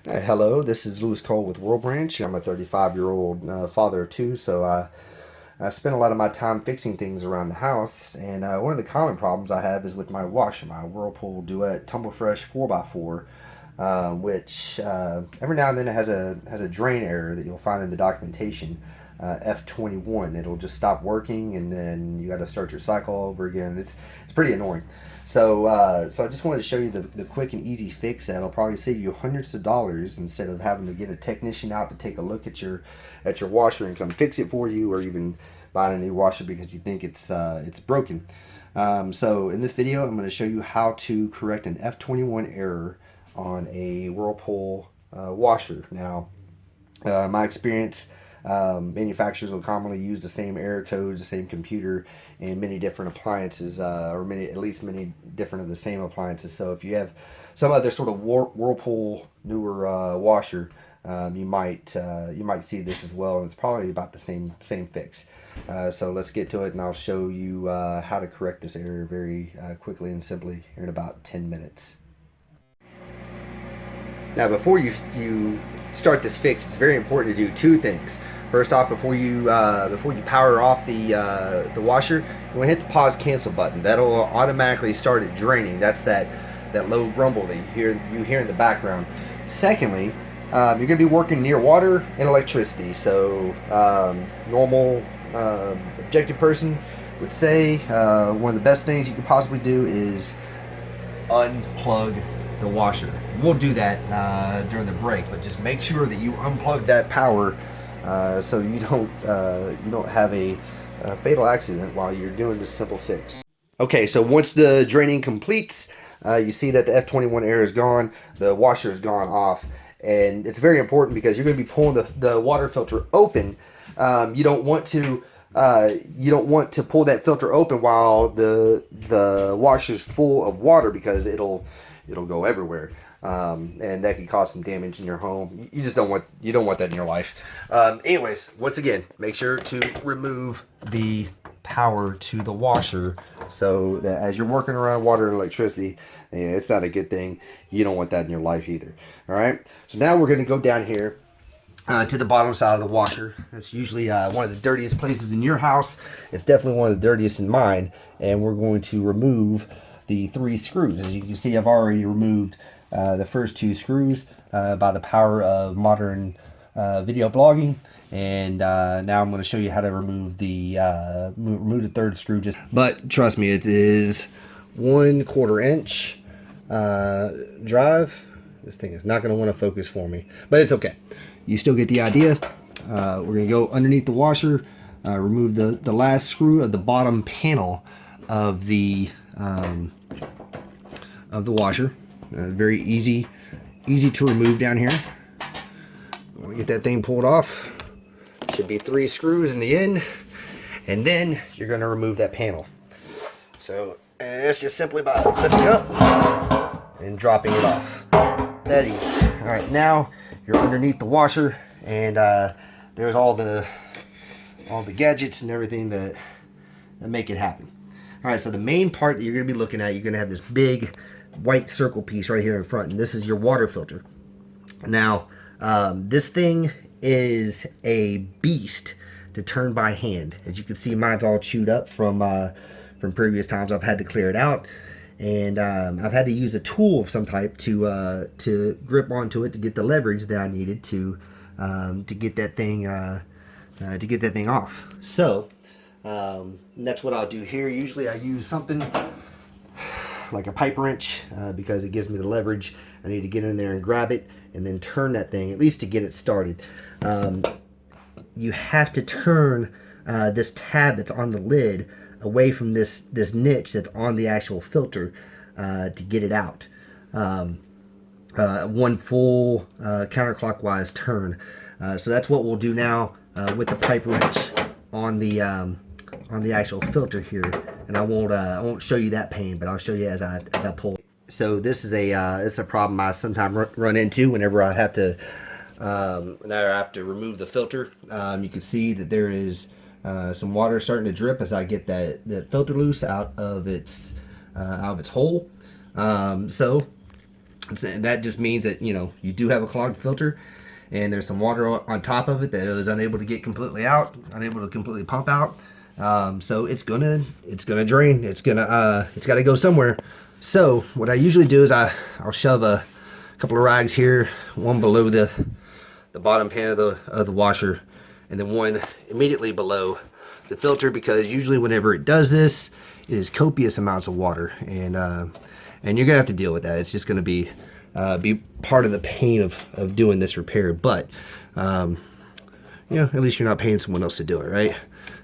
Hello, this is Lewis Cole with World Branch. I'm a 35-year-old father of two, so I spend a lot of my time fixing things around the house. And one of the common problems I have is with my washer, my Whirlpool Duet Tumble Fresh 4x4, which every now and then it has a drain error that you'll find in the documentation. F21, it'll just stop working, and then you got to start your cycle over again. It's pretty annoying. So I just wanted to show you the quick and easy fix that'll probably save you hundreds of dollars instead of having to get a technician out to take a look at your washer and come fix it for you, or even buying a new washer because you think it's broken. So in this video, I'm going to show you how to correct an F21 error on a Whirlpool washer. Now, my experience, manufacturers will commonly use the same error codes, the same computer, and many different appliances, or at least many different of the same appliances. So if you have some other sort of Whirlpool newer washer, you might see this as well, and it's probably about the same fix. So let's get to it, and I'll show you how to correct this error very quickly and simply here in about 10 minutes. Now, before you start this fix, it's very important to do two things. First off, before you power off the washer, you want to hit the pause cancel button. That'll automatically start it draining. That's that low rumble that you hear in the background. Secondly, you're going to be working near water and electricity. So normal objective person would say one of the best things you could possibly do is unplug the washer. We'll do that during the break, but just make sure that you unplug that power so you don't have a fatal accident while you're doing this simple fix. Okay, so once the draining completes, you see that the F21 error is gone, the washer is gone off, and it's very important because you're going to be pulling the water filter open. You don't want to pull that filter open while the washer is full of water, because it'll go everywhere, and that can cause some damage in your home. You don't want that in your life. Anyways, once again, make sure to remove the power to the washer, so that as you're working around water and electricity, it's not a good thing. You don't want that in your life either. All right. So now we're going to go down here to the bottom side of the washer. That's usually one of the dirtiest places in your house. It's definitely one of the dirtiest in mine. And we're going to remove the 3 screws. As you can see, I've already removed the first 2 screws by the power of modern video blogging. And now I'm going to show you how to remove the 3rd screw. But trust me, it is 1/4 inch drive. This thing is not going to want to focus for me, but it's okay. You still get the idea. We're going to go underneath the washer, remove the last screw of the bottom panel of the washer. Very easy to remove down here. When we get that thing pulled off, should be 3 screws in the end, and then you're going to remove that panel. So it's just simply by lifting up and dropping it off. That easy. All right, now you're underneath the washer, and there's all the gadgets and everything that make it happen. All right, so the main part that you're going to be looking at, you're going to have this big white circle piece right here in front, and this is your water filter. Now, this thing is a beast to turn by hand. As you can see, mine's all chewed up from previous times I've had to clear it out, and I've had to use a tool of some type to grip onto it to get the leverage that I needed to get that thing off. So that's what I'll do here. Usually I use something like a pipe wrench because it gives me the leverage. I need to get in there and grab it and then turn that thing, at least to get it started. You have to turn this tab that's on the lid away from this niche that's on the actual filter to get it out. One full counterclockwise turn. So that's what we'll do now with the pipe wrench on the actual filter here. And I won't show you that pain, but I'll show you as I pull. So this is a problem I sometimes run into whenever I have to remove the filter. You can see that there is some water starting to drip as I get that filter loose out of its hole. So And that just means that, you know, you do have a clogged filter and there's some water on top of it that is unable to get completely out, unable to completely pump out. So it's gonna drain. It's got to go somewhere. So what I usually do is I'll shove a couple of rags here, one below the bottom pan of the washer, and then one immediately below the filter, because usually whenever it does this, it is copious amounts of water, and you're gonna have to deal with that. It's just gonna be part of the pain of doing this repair. But you know, at least you're not paying someone else to do it, right?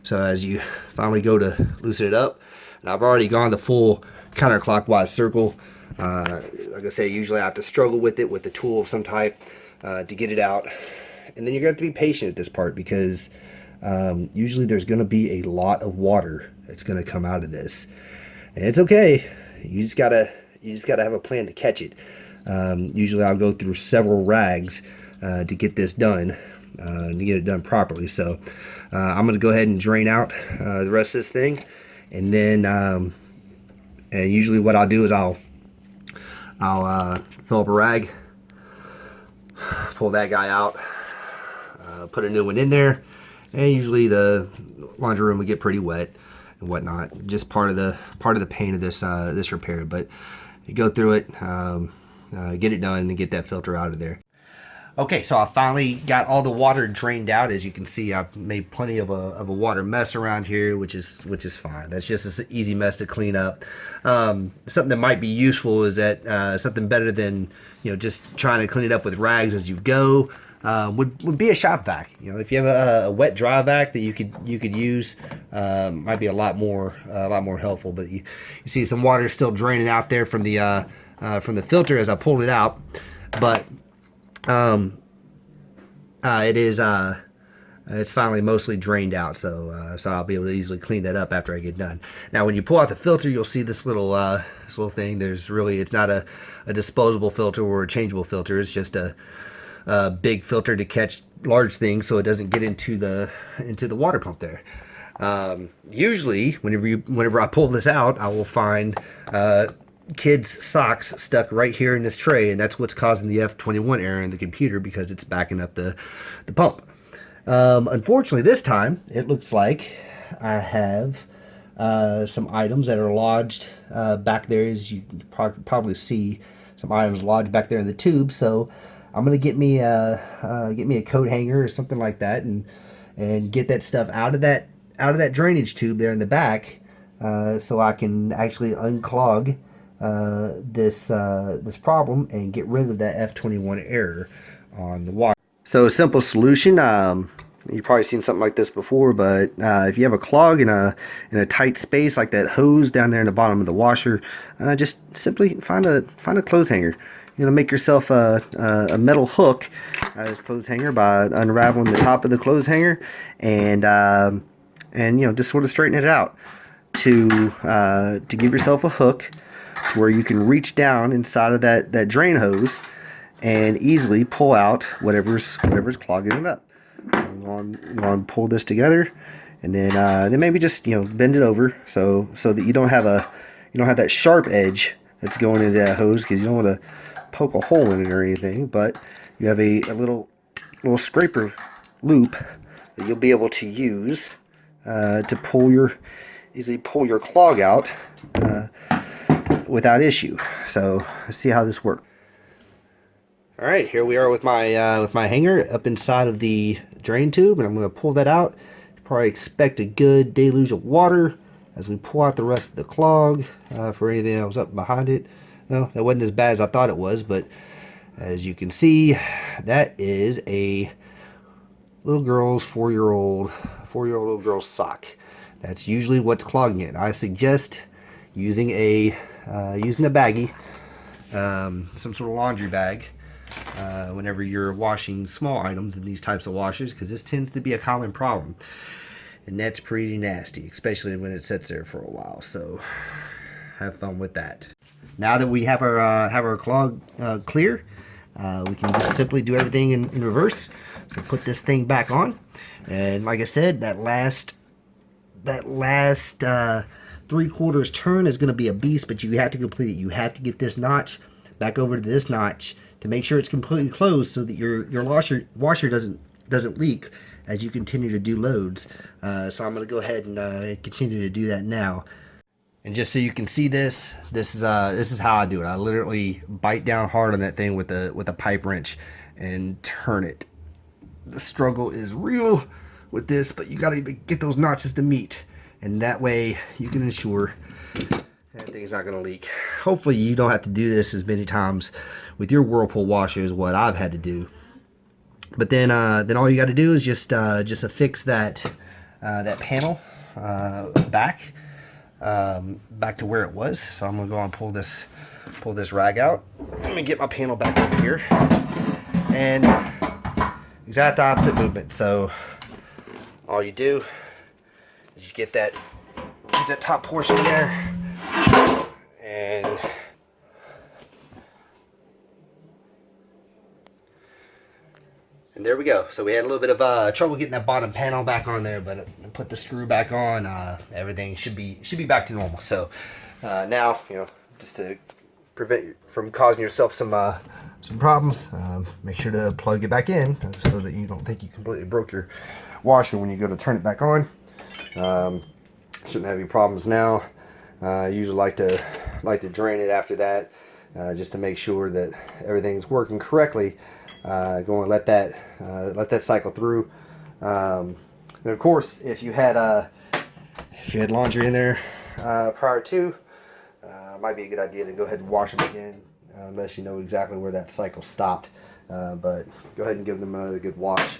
So as you finally go to loosen it up, and I've already gone the full counterclockwise circle. Like I say, usually I have to struggle with it with a tool of some type to get it out. And then you're going to have to be patient at this part, because usually there's going to be a lot of water that's going to come out of this. And it's okay. You just gotta have a plan to catch it. Usually I'll go through several rags to get this done, to get it done properly. So I'm going to go ahead and drain out the rest of this thing, and then and usually what I'll do is I'll fill up a rag, pull that guy out, put a new one in there, and usually the laundry room will get pretty wet and whatnot. Just part of the pain of this repair. But you go through it, get it done, and get that filter out of there. Okay, so I finally got all the water drained out. As you can see, I've made plenty of a water mess around here, which is fine. That's just an easy mess to clean up. Something that might be useful is that something better than, you know, just trying to clean it up with rags as you go, would be a shop vac. You know, if you have a wet dry vac that you could use, might be a lot more helpful. But you see some water still draining out there from the filter as I pulled it out, but it's finally mostly drained out, so I'll be able to easily clean that up after I get done. Now, when you pull out the filter, you'll see this little thing. It's not a disposable filter or a changeable filter. It's just a big filter to catch large things, so it doesn't get into the water pump there. Usually, whenever I pull this out, I will find kids' socks stuck right here in this tray, and that's what's causing the F21 error in the computer, because it's backing up the pump. Unfortunately, this time it looks like I have some items that are lodged back there. As you probably see, some items lodged back there in the tube. So I'm gonna get me a coat hanger or something like that, and get that stuff out of that drainage tube there in the back, so I can actually unclog this problem and get rid of that F21 error on the water. So a simple solution, you've probably seen something like this before, but if you have a clog in a tight space like that hose down there in the bottom of the washer, just simply find a clothes hanger. You're gonna make yourself a metal hook as clothes hanger by unraveling the top of the clothes hanger, and you know, just sort of straighten it out to give yourself a hook where you can reach down inside of that drain hose and easily pull out whatever's clogging it up. I'm going to pull this together, and then maybe just, you know, bend it over so that you don't have that sharp edge that's going into that hose, because you don't want to poke a hole in it or anything. But you have a little scraper loop that you'll be able to use to easily pull your clog out without issue. So let's see how this works. All right, here we are with my hanger up inside of the drain tube, and I'm going to pull that out. You probably expect a good deluge of water as we pull out the rest of the clog for anything that was up behind it. No, that wasn't as bad as I thought it was, but as you can see, that is a little girl's four-year-old little girl's sock. That's usually what's clogging it. I suggest using a baggie, some sort of laundry bag, whenever you're washing small items in these types of washers, because this tends to be a common problem, and that's pretty nasty, especially when it sits there for a while. So have fun with that. Now that we have our clog clear, we can just simply do everything in reverse. So put this thing back on, and like I said, that last 3/4 turn is going to be a beast, but you have to complete it. You have to get this notch back over to this notch to make sure it's completely closed so that your washer doesn't leak as you continue to do loads. So I'm going to go ahead and continue to do that now. And just so you can see this is how I do it. I literally bite down hard on that thing with a pipe wrench and turn it. The struggle is real with this, but you got to get those notches to meet, and that way you can ensure that thing's not going to leak. Hopefully you don't have to do this as many times with your Whirlpool washer as what I've had to do. But then all you got to do is just affix that panel back to where it was. So I'm gonna go and pull this rag out. Let me get my panel back over here, and exact opposite movement. So all you do is you get that top portion there, and there we go. So we had a little bit of trouble getting that bottom panel back on there, but put the screw back on. Everything should be back to normal. So now, just to prevent you from causing yourself some problems, make sure to plug it back in so that you don't think you completely broke your washer when you go to turn it back on. Shouldn't have any problems now. I usually like to drain it after that, just to make sure that everything's working correctly. Go and let that cycle through. And of course, if you had laundry in there prior to, it might be a good idea to go ahead and wash them again, unless you know exactly where that cycle stopped. But go ahead and give them another good wash.